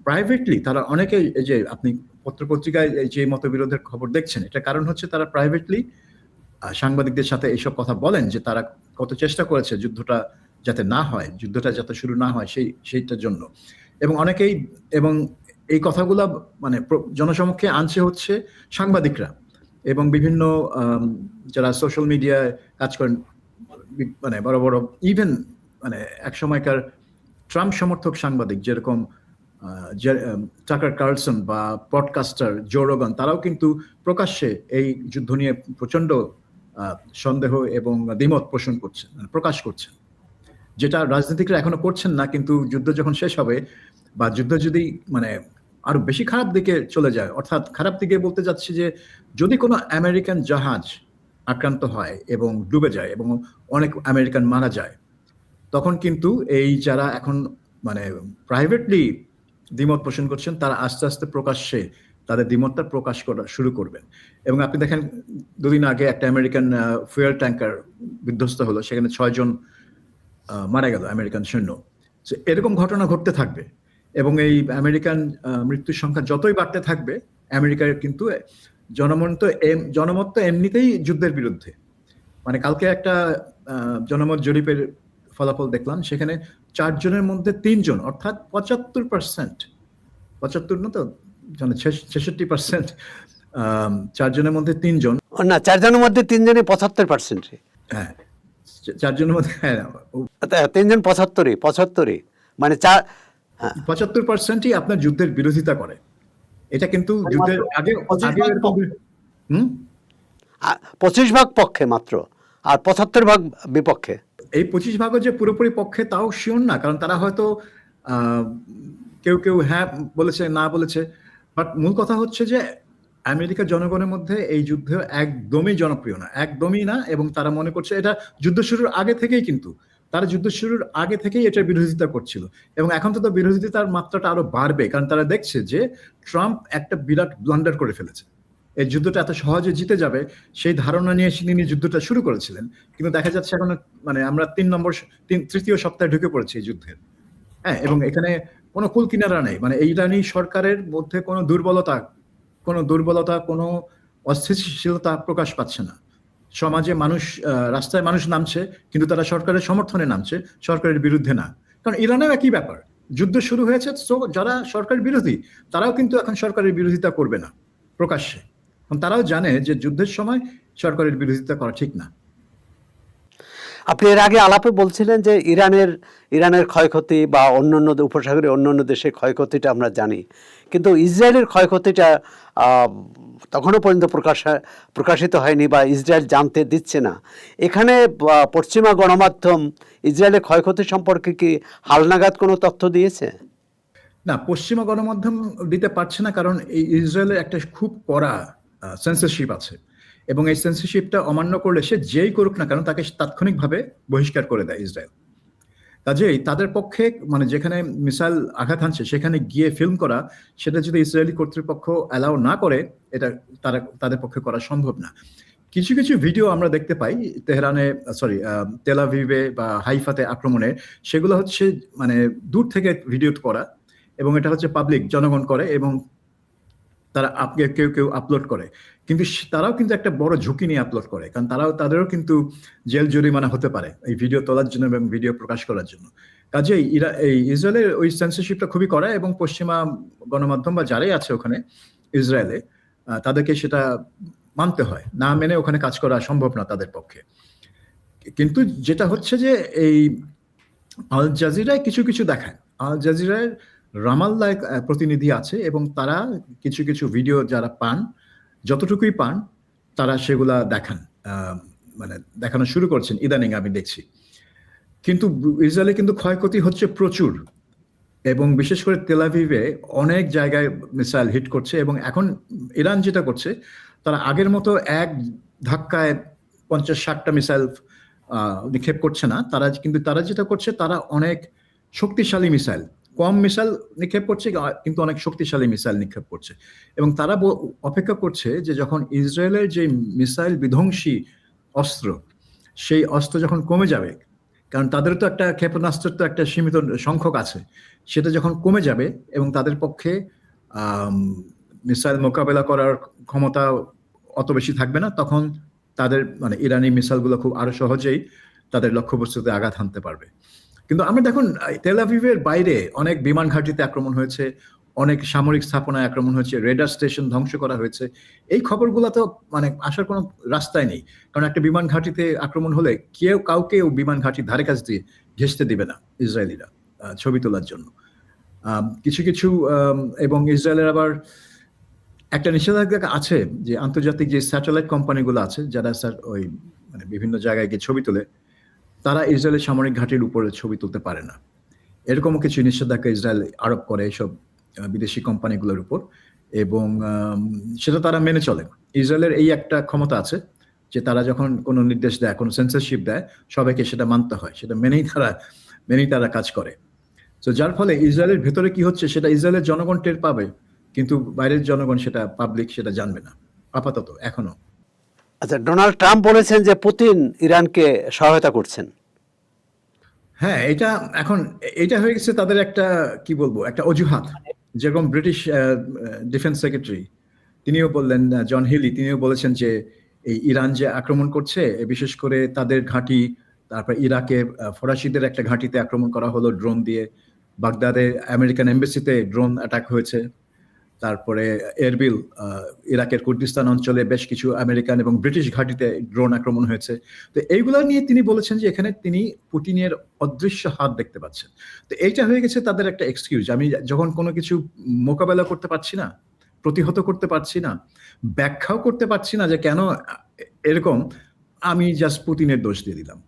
প্রাইভেটলি তারা অনেকে, এই যে আপনি পত্রপত্রিকায় যে মতবিরোধের খবর দেখছেন, এটা কারণ হচ্ছে তারা প্রাইভেটলি সাংবাদিকদের সাথে এইসব কথা বলেন যে তারা কত চেষ্টা করেছে যুদ্ধটা যাতে না হয়, যুদ্ধটা যাতে শুরু না হয় সেইটার জন্য। এবং অনেকেই, এবং এই কথাগুলা জনসমক্ষে আনছে হচ্ছে সাংবাদিকরা এবং বিভিন্ন যারা সোশ্যাল মিডিয়ায় কাজ করেন, বড় বড় ইভেন এক সময়কার ট্রাম্প সমর্থক সাংবাদিক যেরকম টাকার কার্লসন বা পডকাস্টার জো রোগান, তারাও কিন্তু প্রকাশ্যে এই যুদ্ধ নিয়ে প্রচন্ড সন্দেহ এবং দ্বিমত পোষণ করছেন, প্রকাশ করছেন, যেটা রাজনীতিকরা এখনো করছেন না। কিন্তু যুদ্ধ যখন শেষ হবে বা যুদ্ধ যদি আরো বেশি খারাপ দিকে চলে যায়, অর্থাৎ খারাপ দিকে বলতে যাচ্ছি যে যদি কোনো আমেরিকান জাহাজ আক্রান্ত হয় এবং ডুবে যায় এবং অনেক আমেরিকান মারা যায়, তখন কিন্তু এই যারা এখন প্রাইভেটলি দ্বিমত পোষণ করছেন তারা আস্তে আস্তে প্রকাশ্যে তাদের দ্বিমতটা প্রকাশ করা শুরু করবেন। এবং আপনি দেখেন দুদিন আগে একটা আমেরিকান ফুয়েল ট্যাঙ্কার বিধ্বস্ত হলো, সেখানে 6 জন মারা গেল আমেরিকান সৈন্য। এরকম ঘটনা ঘটতে থাকবে এবং এই আমেরিকান মৃত্যুর সংখ্যা যতই বাড়তে থাকবে, আমেরিকার কিন্তু জনমত তো এমনিতেই যুদ্ধের বিরুদ্ধে। মানে কালকে একটা জনমত জরিপের ফলাফল দেখলাম, সেখানে 4 জনের মধ্যে 3 জন, অর্থাৎ 75%, 75 না তো 66%, 4 জনের মধ্যে 3 জন, না 4 জনের মধ্যে 3 জনই 75%। হ্যাঁ 4 জনের মধ্যে, হ্যাঁ 3 জন 75 মানে 75%ই আপনার যুদ্ধের বিরোধিতা করে। এটা কিন্তু যুদ্ধের আগে 25 ভাগ পক্ষে মাত্র, আর 75 ভাগ বিপক্ষে। এই 25 ভাগও যে পুরোপুরি পক্ষে তাও শিওর না, কারণ তারা হয়তো কেউ কেউ হ্যাঁ বলেছে, না বলেছে। বাট মূল কথা হচ্ছে যে আমেরিকার জনগণের মধ্যে এই যুদ্ধ একদমই জনপ্রিয় না, একদমই না। এবং তারা মনে করছে এটা যুদ্ধ শুরুর আগে থেকেই, কিন্তু তারা যুদ্ধ শুরুর আগে থেকেই এটার বিরোধিতা করছিল। এবং এখন তো বিরোধিতার মাত্রাটা আরো বাড়বে, কারণ তারা দেখছে যে ট্রাম্প একটা বিরাট ব্লান্ডার করে ফেলেছে। এই যুদ্ধটা এত সহজে জিতে যাবে সেই ধারণা নিয়ে তিনি যুদ্ধটা শুরু করেছিলেন, কিন্তু দেখা যাচ্ছে এখন মানে আমরা তৃতীয় সপ্তাহে ঢুকে পড়েছি এই যুদ্ধের। হ্যাঁ, এবং এখানে কোনো কুল কিনারা নেই। মানে এই ইরানি সরকারের মধ্যে কোনো দুর্বলতা, কোনো অস্থিতিশীলতা প্রকাশ পাচ্ছে না। সমাজে মানুষ, রাস্তায় মানুষ নামছে, কিন্তু তারা সরকারের সমর্থনে নামছে, সরকারের বিরুদ্ধে না। কারণ ইরানেও একই ব্যাপার, যুদ্ধ শুরু হয়েছে, তো যারা সরকার বিরোধী তারাও কিন্তু এখন সরকারের বিরোধিতা করবে না প্রকাশ্যে। তারাও জানে যে যুদ্ধের সময় সরকারের বিরোধিতা করা ঠিক না। আপনি এর আগে আলাপে বলছিলেন যে ইরানের ক্ষয়ক্ষতি বা অন্যান্য উপসাগরীয় অন্যান্য দেশের ক্ষয়ক্ষতিটা আমরা জানি, কিন্তু ইসরায়েলের ক্ষয়ক্ষতিটা তখনও পর্যন্ত প্রকাশিত হয়নি বা ইসরায়েল জানতে দিচ্ছে না। এখানে পশ্চিমা গণমাধ্যম ইসরায়েলের ক্ষয়ক্ষতি সম্পর্কে কি হালনাগাদ কোনো তথ্য দিয়েছে? না, পশ্চিমা গণমাধ্যম দিতে পারছে না, কারণ এই ইসরায়েলের একটা খুব কড়া সেন্সরশিপ আছে, এবং এই সেন্সরশিপটা অমান্য করলে সে যেই করুক না কেন তাকে তাৎক্ষণিকভাবে বহিষ্কার করে দেয় ইসরায়েল। কাজেই তাদের পক্ষে মানে যেখানে মিসাইল আঘাত হানছে সেখানে গিয়ে ফিল্ম করা, সেটা যদি ইসরায়েলি কর্তৃপক্ষ অ্যালাউ না করে, এটা তাদের পক্ষে করা সম্ভব না। কিছু কিছু ভিডিও আমরা দেখতে পাই তেল আভিভে বা হাইফাতে আক্রমণে, সেগুলো হচ্ছে মানে দূর থেকে ভিডিও করা, এবং এটা হচ্ছে পাবলিক, জনগণ করে, এবং তারা কেউ আপলোড করে। কিন্তু তারাও কিন্তু একটা বড় ঝুঁকি নিয়ে আপলোড করে, কারণ তাদেরও কিন্তু জেল জরিমানা হতে পারে এই ভিডিও তোলার জন্য এবং ভিডিও প্রকাশ করার জন্য। কাজেই এই ইসরায়েলের ওই সেন্সরশিপটা খুবই কড়া, এবং পশ্চিমা গণমাধ্যম বা যারাই আছে ওখানে ইসরায়েলে, তাদেরকে সেটা মানতে হয়, না মেনে ওখানে কাজ করা সম্ভব না তাদের পক্ষে। কিন্তু যেটা হচ্ছে যে এই আল জাজিরায় কিছু দেখায়, আল জাজিরায় রামাল্লায় প্রতিনিধি আছে, এবং তারা কিছু ভিডিও যারা পান, যতটুকুই পান তারা সেগুলা মানে দেখানো শুরু করছেন ইদানিং আমি দেখছি। কিন্তু ইসরায়েলে কিন্তু ক্ষয়ক্ষতি হচ্ছে প্রচুর, এবং বিশেষ করে তেল আভিভে অনেক জায়গায় মিসাইল হিট করছে। এবং এখন ইরান যেটা করছে, তারা আগের মতো এক ধাক্কায় 50-60টা মিসাইল নিক্ষেপ করছে না। তারা যেটা করছে, তারা অনেক শক্তিশালী মিসাইল, কম মিসাইল নিক্ষেপ করছে, কিন্তু অনেক শক্তিশালী মিসাইল নিক্ষেপ করছে। এবং তারা অপেক্ষা করছে যে যখন ইসরায়েলের যে মিসাইল বিধ্বংসী অস্ত্র, সেই অস্ত্র যখন কমে যাবে, কারণ তাদের তো একটা ক্ষেপণাস্ত্রের তো একটা সীমিত সংখ্যক আছে, সেটা যখন কমে যাবে এবং তাদের পক্ষে মিসাইল মোকাবেলা করার ক্ষমতা অত বেশি থাকবে না, তখন তাদের মানে ইরানি মিসাইলগুলো খুব আরো সহজেই তাদের লক্ষ্যবস্তুতে আঘাত হানতে পারবে। কিন্তু আমরা দেখুন তেল আভিভের বাইরে অনেক বিমান ঘাঁটিতে আক্রমণ হয়েছে, অনেক সামরিক স্থাপনায় আক্রমণ হয়েছে, রেডার স্টেশন ধ্বংস করা হয়েছে। এই খবরগুলো তো মানে আসার কোনো রাস্তায় নেই, কারণ একটা বিমান ঘাঁটিতে আক্রমণ হলে কাউকে বিমান ঘাঁটির ধারে কাছ দিয়ে ঘেঁষতে দিবে না ইসরায়েলিরা ছবি তোলার জন্য। কিছু এবং ইসরায়েলের আবার একটা নিষেধাজ্ঞা আছে যে আন্তর্জাতিক যে স্যাটেলাইট কোম্পানিগুলো আছে, যারা ওই মানে বিভিন্ন জায়গায় গিয়ে ছবি তোলে, তারা ইসরায়েলের সামরিক ঘাঁটির উপরে ছবি তুলতে পারে না। এরকমও কিছু নিষেধাজ্ঞা ইসরায়েল আরোপ করে এইসব বিদেশি কোম্পানিগুলোর উপর, এবং সেটা তারা মেনে চলে। ইসরায়েলের এই একটা ক্ষমতা আছে যে তারা যখন কোনো নির্দেশ দেয়, কোনো সেন্সরশিপ দেয়, সবাইকে সেটা মানতে হয়, সেটা মেনেই তারা কাজ করে। তো যার ফলে ইসরায়েলের ভেতরে কি হচ্ছে সেটা ইসরায়েলের জনগণ টের পাবে, কিন্তু বাইরের জনগণ সেটা পাবলিক সেটা জানবে না আপাতত এখনো। আচ্ছা, ডোনাল্ড ট্রাম্প বলেছেন যে পুতিন ইরানকে সহায়তা করছেন। হ্যাঁ, এখন এটা হয়ে গেছে তাদের একটা কি বলবো একটা অজুহাত। যেরকম ব্রিটিশ ডিফেন্স সেক্রেটারি তিনিও বললেন, জন হিলি তিনিও বলেছেন যে এই ইরান যে আক্রমণ করছে বিশেষ করে তাদের ঘাঁটি, তারপর ইরাকে ফরাসিদের একটা ঘাঁটিতে আক্রমণ করা হলো ড্রোন দিয়ে, বাগদাদে আমেরিকান এমবাসিতে ড্রোন অ্যাটাক হয়েছে, তারপরে এরবিল ইরাকের কুর্দিস্তান অঞ্চলে বেশ কিছু আমেরিকান এবং ব্রিটিশ ঘাঁটিতে ড্রোন আক্রমণ হয়েছে। তো এইগুলো নিয়ে তিনি বলেছেন যে এখানে তিনি পুতিনের অদৃশ্য হাত দেখতে পাচ্ছেন। তো এইটা হয়ে গেছে তাদের একটা এক্সকিউজ। আমি যখন কোনো কিছু মোকাবেলা করতে পারছি না, প্রতিহত করতে পারছি না, ব্যাখ্যাও করতে পারছি না যে কেন এরকম, আমি জাস্ট পুতিনের দোষ দিয়ে দিলাম।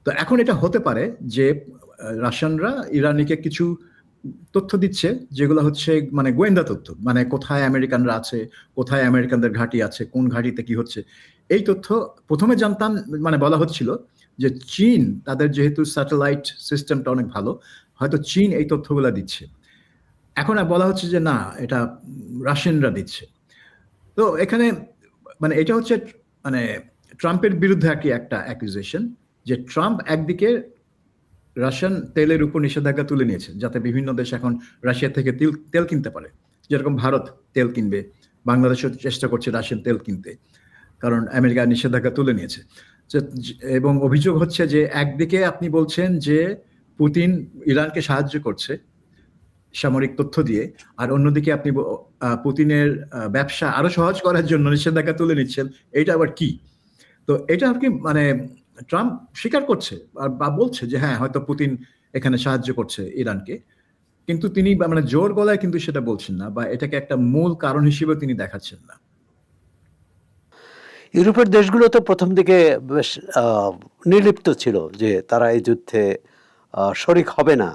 তো এখন এটা হতে পারে যে রাশিয়ানরা ইরানিকে কিছু তথ্য দিচ্ছে যেগুলো হচ্ছে মানে গোয়েন্দা তথ্য, মানে কোথায় আমেরিকানরা আছে, কোথায় আমেরিকানদের ঘাঁটি আছে, কোন ঘাঁটিতে কি হচ্ছে। এই তথ্য প্রথমে জানতাম, মানে বলা হচ্ছিল যে চীন, তাদের যেহেতু স্যাটেলাইট সিস্টেমটা অনেক ভালো, হয়তো চীন এই তথ্যগুলো দিচ্ছে। এখন বলা হচ্ছে যে না, এটা রাশিয়ানরা দিচ্ছে। তো এখানে মানে এটা হচ্ছে মানে ট্রাম্পের বিরুদ্ধে একটা অ্যাকুজেশন যে ট্রাম্প একদিকে রাশিয়ান তেলের উপর নিষেধাজ্ঞা তুলে নিয়েছে যাতে বিভিন্ন দেশ এখন রাশিয়া থেকে তেল কিনতে পারে। যেরকম ভারত তেল কিনবে, বাংলাদেশও চেষ্টা করছে রাশিয়ান তেল কিনতে, কারণ আমেরিকা নিষেধাজ্ঞা তুলে নিয়েছে। এবং অভিযোগ হচ্ছে যে একদিকে আপনি বলছেন যে পুতিন ইরানকে সাহায্য করছে সামরিক তথ্য দিয়ে, আর অন্যদিকে আপনি পুতিনের ব্যবসা আরো সহজ করার জন্য নিষেধাজ্ঞা তুলে নিচ্ছেন। এটা আবার কি? তো এটা আর কি মানে ট্রাম্প স্বীকার করছে বা বলছে যে হ্যাঁ হয়তো পুতিন এখানে সাহায্য করছে ইরানকে, কিন্তু তিনি মানে জোর গলায় কিন্তু সেটা বলছেন না, বা এটাকে একটা মূল কারণ হিসেবে তিনি দেখাচ্ছেন না। ইউরোপের দেশগুলো তো প্রথম দিকে বেশ নির্লিপ্ত ছিল যে তারা এই যুদ্ধে শরিক হবে না,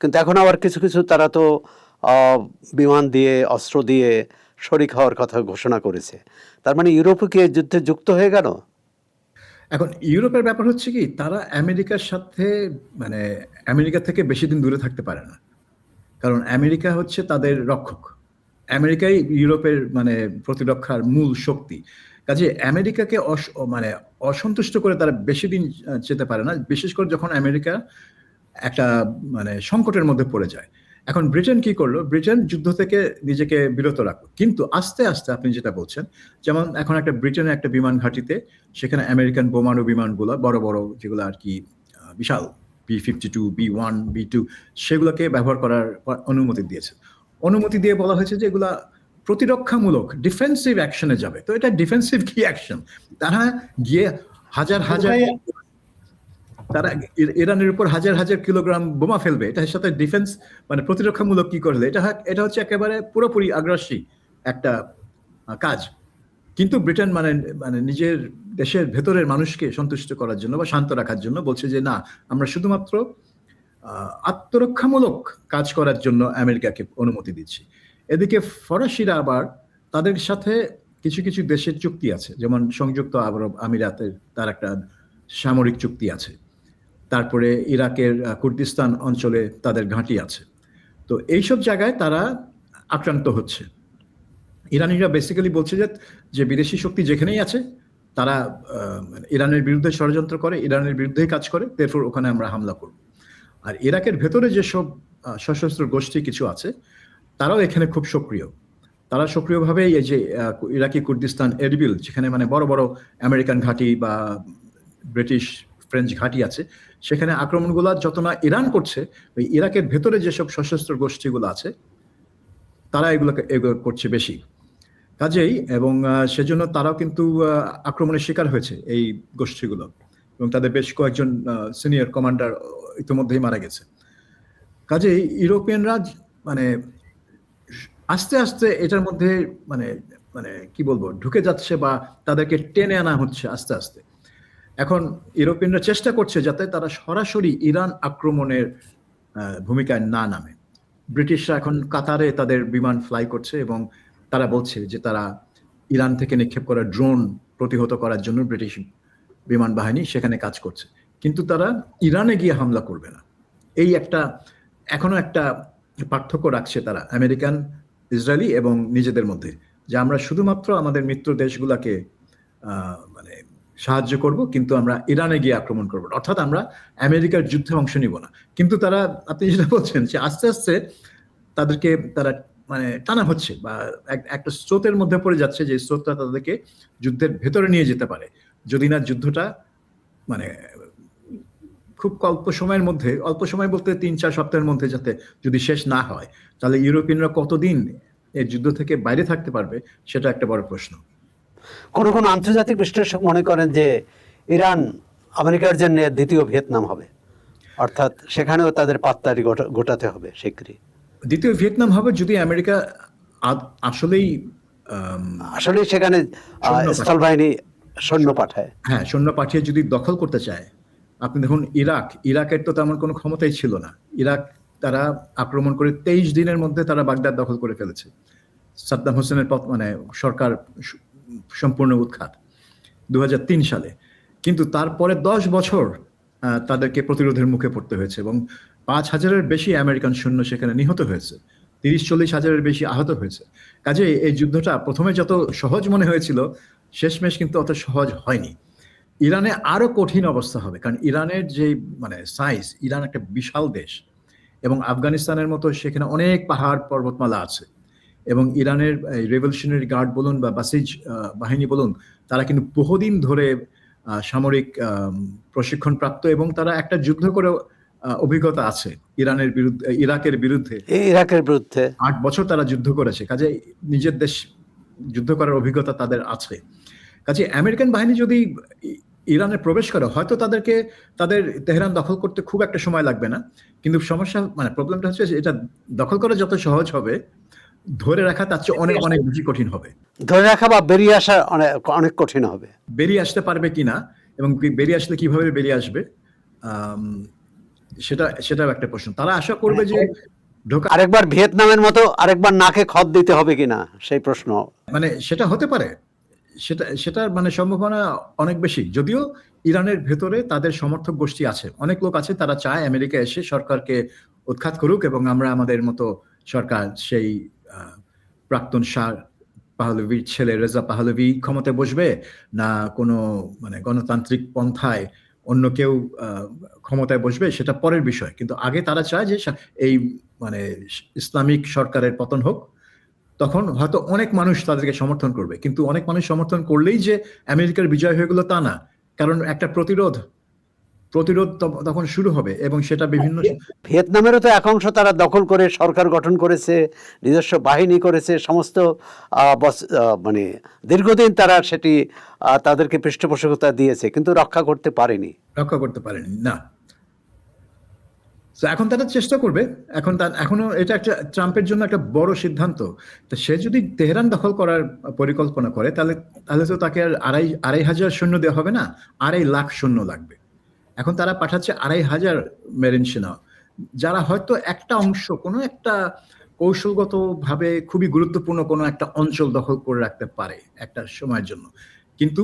কিন্তু এখন আবার কিছু কিছু তারা তো বিমান দিয়ে অস্ত্র দিয়ে শরিক হওয়ার কথা ঘোষণা করেছে। তার মানে ইউরোপও কি এই যুদ্ধে যুক্ত হয়ে গেল? এখন ইউরোপের ব্যাপার হচ্ছে কি, তারা আমেরিকার সাথে মানে আমেরিকা থেকে বেশি দিন দূরে থাকতে পারে না, কারণ আমেরিকা হচ্ছে তাদের রক্ষক। আমেরিকাই ইউরোপের মানে প্রতিরক্ষার মূল শক্তি। কাজে আমেরিকাকে মানে অসন্তুষ্ট করে তারা বেশি দিন যেতে পারে না, বিশেষ করে যখন আমেরিকা একটা মানে সংকটের মধ্যে পড়ে যায়। এখন ব্রিটেন কি করলো? ব্রিটেন যুদ্ধ থেকে নিজেকে বিরত রাখলো, কিন্তু আস্তে আস্তে আপনি যেটা বলছেন, যেমন এখন একটা ব্রিটেনের একটা বিমান ঘাঁটিতে সেখানে আমেরিকান বোমারু বিমানগুলো বড় বড় যেগুলো আর কি বিশাল B-52, B-1, B-2 সেগুলোকে ব্যবহার করার অনুমতি দিয়েছে। অনুমতি দিয়ে বলা হয়েছে যে এগুলা প্রতিরক্ষামূলক ডিফেন্সিভ অ্যাকশনে যাবে। তো এটা ডিফেন্সিভ কি অ্যাকশন? তারা গিয়ে হাজার হাজার তারা ইরানের উপর হাজার হাজার কিলোগ্রাম বোমা ফেলবে, এটার সাথে ডিফেন্স মানে প্রতিরক্ষামূলক কি করলে? এটা হচ্ছে একেবারে পুরোপুরি আগ্রাসী একটা কাজ। কিন্তু ব্রিটেন মানে মানে নিজের দেশের ভেতরের মানুষকে সন্তুষ্ট করার জন্য বা শান্ত রাখার জন্য বলছে যে না, আমরা শুধুমাত্র আত্মরক্ষামূলক কাজ করার জন্য আমেরিকাকে অনুমতি দিচ্ছি। এদিকে ফরাসিরা আবার তাদের সাথে কিছু কিছু দেশের চুক্তি আছে, যেমন সংযুক্ত আরব আমিরাতের তার একটা সামরিক চুক্তি আছে, তারপরে ইরাকের কুর্দিস্তান অঞ্চলে তাদের ঘাঁটি আছে। তো এইসব জায়গায় তারা আক্রান্ত হচ্ছে। ইরানিরা বেসিক্যালি বলছে যে বিদেশি শক্তি যেখানেই আছে তারা ইরানের বিরুদ্ধে ষড়যন্ত্র করে, ইরানের বিরুদ্ধেই কাজ করে, এরপর ওখানে আমরা হামলা করব। আর ইরাকের ভেতরে যেসব সশস্ত্র গোষ্ঠী কিছু আছে তারাও এখানে খুব সক্রিয়। তারা সক্রিয়ভাবে এই যে ইরাকি কুর্দিস্তান এরবিল, যেখানে মানে বড় বড় আমেরিকান ঘাঁটি বা ব্রিটিশ ফ্রেঞ্চ ঘাঁটি আছে, সেখানে আক্রমণগুলো যত না ইরান করছে, ওই ইরাকের ভেতরে যেসব সশস্ত্র গোষ্ঠীগুলো আছে তারা এগুলো করছে বেশি। কাজেই এবং সেজন্য তারাও কিন্তু আক্রমণের শিকার হয়েছে এই গোষ্ঠীগুলো, এবং তাদের বেশ কয়েকজন সিনিয়র কমান্ডার ইতিমধ্যেই মারা গেছে। কাজেই ইউরোপিয়ানরা মানে আস্তে আস্তে এটার মধ্যে মানে মানে কি বলবো ঢুকে যাচ্ছে, বা তাদেরকে টেনে আনা হচ্ছে আস্তে আস্তে। এখন ইউরোপিয়ানরা চেষ্টা করছে যাতে তারা সরাসরি ইরান আক্রমণের ভূমিকায় না নামে। ব্রিটিশরা এখন কাতারে তাদের বিমান ফ্লাই করছে এবং তারা বলছে যে তারা ইরান থেকে নিক্ষেপ করা ড্রোন প্রতিহত করার জন্য ব্রিটিশ বিমান বাহিনী সেখানে কাজ করছে, কিন্তু তারা ইরানে গিয়ে হামলা করবে না। এই এখনো একটা পার্থক্য রাখছে তারা আমেরিকান ইসরায়েলি এবং নিজেদের মধ্যে, যে আমরা শুধুমাত্র আমাদের মিত্র দেশগুলোকে মানে সাহায্য করব, কিন্তু আমরা ইরানে গিয়ে আক্রমণ করব না। অর্থাৎ আমরা আমেরিকার যুদ্ধে অংশ নিব না। কিন্তু তারা, আপনি যেটা বলছেন যে আস্তে আস্তে তাদেরকে তারা মানে টানা হচ্ছে, বা একটা স্রোতের মধ্যে পড়ে যাচ্ছে, যে স্রোতটা তাদেরকে যুদ্ধের ভেতরে নিয়ে যেতে পারে, যদি না যুদ্ধটা মানে খুব অল্প সময়ের মধ্যে, অল্প সময় বলতে 3-4 সপ্তাহের মধ্যে যাতে যদি শেষ না হয়, তাহলে ইউরোপিয়ানরা কতদিন এই যুদ্ধ থেকে বাইরে থাকতে পারবে, সেটা একটা বড় প্রশ্ন। কোনো কোনো আন্তর্জাতিক বিশ্লেষক মনে করেন যে ইরান আমেরিকার জন্য দ্বিতীয় ভিয়েতনাম হবে, অর্থাৎ সেখানেও তাদের পাততাড়ি গোটাতে হবে শীঘ্রই। দ্বিতীয় ভিয়েতনাম হবে যদি আমেরিকা আসলেই আসলে সেখানে স্থলবাহিনী সৈন্য পাঠায়। হ্যাঁ, সৈন্য পাঠিয়ে যদি দখল করতে চায়। আপনি দেখুন ইরাকের তো তেমন কোনো ক্ষমতাই ছিল না। ইরাক তারা আক্রমণ করে 23 দিনের মধ্যে তারা বাগদাদ দখল করে ফেলেছে। সাদ্দাম হোসেনের মানে সরকার সম্পূর্ণ উৎখাত 2003 সালে। কিন্তু তারপরে 10 বছর তাদেরকে প্রতিরোধের মুখে পড়তে হয়েছে, এবং 5,000-এর বেশি আমেরিকান সৈন্য সেখানে নিহত হয়েছে, 30-40 হাজারের বেশি আহত হয়েছে। কাজে এই যুদ্ধটা প্রথমে যত সহজ মনে হয়েছিল, শেষমেশ কিন্তু অত সহজ হয়নি। ইরানে আরো কঠিন অবস্থা হবে, কারণ ইরানের যে মানে সাইজ, ইরান একটা বিশাল দেশ, এবং আফগানিস্তানের মতো সেখানে অনেক পাহাড় পর্বতমালা আছে, এবং ইরানের রেভলিউশনারি গার্ড বলুন বা বাসিজ বাহিনী বলুন, তারা কিন্তু বহুদিন ধরে সামরিক প্রশিক্ষণ প্রাপ্ত, এবং তারা একটা যুদ্ধ করে অভিজ্ঞতা আছে ইরাকের বিরুদ্ধে। 8 বছর তারা যুদ্ধ করেছে, কাজে নিজের দেশ যুদ্ধ করার অভিজ্ঞতা তাদের আছে। কাজে আমেরিকান বাহিনী যদি ইরানে প্রবেশ করে, হয়তো তাদের তেহরান দখল করতে খুব একটা সময় লাগবে না, কিন্তু সমস্যা মানে প্রবলেমটা হচ্ছে যে এটা দখল করা যত সহজ হবে, ধরে রাখা তার চেয়ে অনেক অনেক বেশি কঠিন হবে। ধরে রাখা বা বেরিয়ে আসা অনেক কঠিন হবে। বেরিয়ে আসতে পারবে কিনা, এবং বেরিয়ে আসলে কিভাবে বেরিয়ে আসবে, সেটাও একটা প্রশ্ন। তারা আশা করবে যে আরেকবার ভিয়েতনামের মতো আরেকবার নাকে খত দিতে হবে কিনা, সেই প্রশ্ন। মানে সেটা হতে পারে, সেটার মানে সম্ভাবনা অনেক বেশি। যদিও ইরানের ভেতরে তাদের সমর্থক গোষ্ঠী আছে, অনেক লোক আছে, তারা চায় আমেরিকা এসে সরকারকে উৎখাত করুক, এবং আমরা আমাদের মতো সরকার, সেই প্রাক্তন শাহ পাহলভির ছেলে রেজা পাহলভি ক্ষমতায় বসবে, না কোনো মানে গণতান্ত্রিক পন্থায় অন্য কেউ ক্ষমতায় বসবে, সেটা পরের বিষয়। কিন্তু আগে তারা চায় যে এই মানে ইসলামিক সরকারের পতন হোক। তখন হয়তো অনেক মানুষ তাদেরকে সমর্থন করবে, কিন্তু অনেক মানুষ সমর্থন করলেই যে আমেরিকার বিজয় হয়ে গেল তা না, কারণ একটা প্রতিরোধ তখন শুরু হবে, এবং সেটা বিভিন্ন ভিয়েতনামেরও তো একাংশ তারা দখল করে সরকার গঠন করেছে, নিজস্ব বাহিনী করেছে, সমস্ত মানে দীর্ঘদিন তারা সেটি তাদেরকে পৃষ্ঠপোষকতা দিয়েছে, কিন্তু রক্ষা করতে পারেনি না। এখন তারা চেষ্টা করবে, এখনো এটা একটা ট্রাম্পের জন্য একটা বড় সিদ্ধান্ত। তো সে যদি তেহরান দখল করার পরিকল্পনা করে, তাহলে তো তাকে আর 2,500 সৈন্য দেওয়া হবে না, 2.5 লাখ সৈন্য লাগবে। এখন তারা পাঠাচ্ছে 2,500 মেরিন সেনা, যারা হয়তো একটা অংশ, কোনো একটা কৌশলগত ভাবে খুবই গুরুত্বপূর্ণ কোনো একটা অঞ্চল দখল করে রাখতে পারে একটা সময়ের জন্য, কিন্তু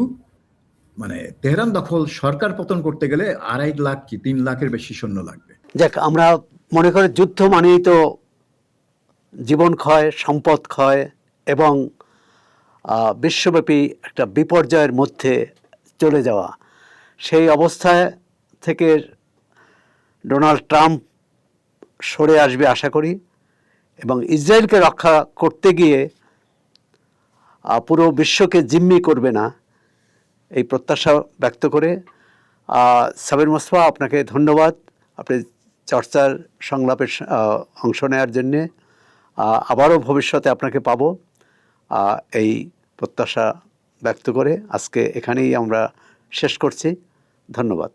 মানে তেহরান দখল, সরকার পতন করতে গেলে 2.5 লাখ কি 3 লাখের বেশি সৈন্য লাগবে। যাক, আমরা মনে করি যুদ্ধ মানেই তো জীবন ক্ষয়, সম্পদ ক্ষয়, এবং বিশ্বব্যাপী একটা বিপর্যয়ের মধ্যে চলে যাওয়া। সেই অবস্থায় থেকে ডোনাল্ড ট্রাম্প সরে আসবে আশা করি, এবং ইসরায়েলকে রক্ষা করতে গিয়ে পুরো বিশ্বকে জিম্মি করবে না, এই প্রত্যাশা ব্যক্ত করে সাবির মোস্তফা, আপনাকে ধন্যবাদ আপনি চর্চার সংলাপের অংশ নেওয়ার জন্যে। আবারও ভবিষ্যতে আপনাকে পাবো, এই প্রত্যাশা ব্যক্ত করে আজকে এখানেই আমরা শেষ করছি। ধন্যবাদ।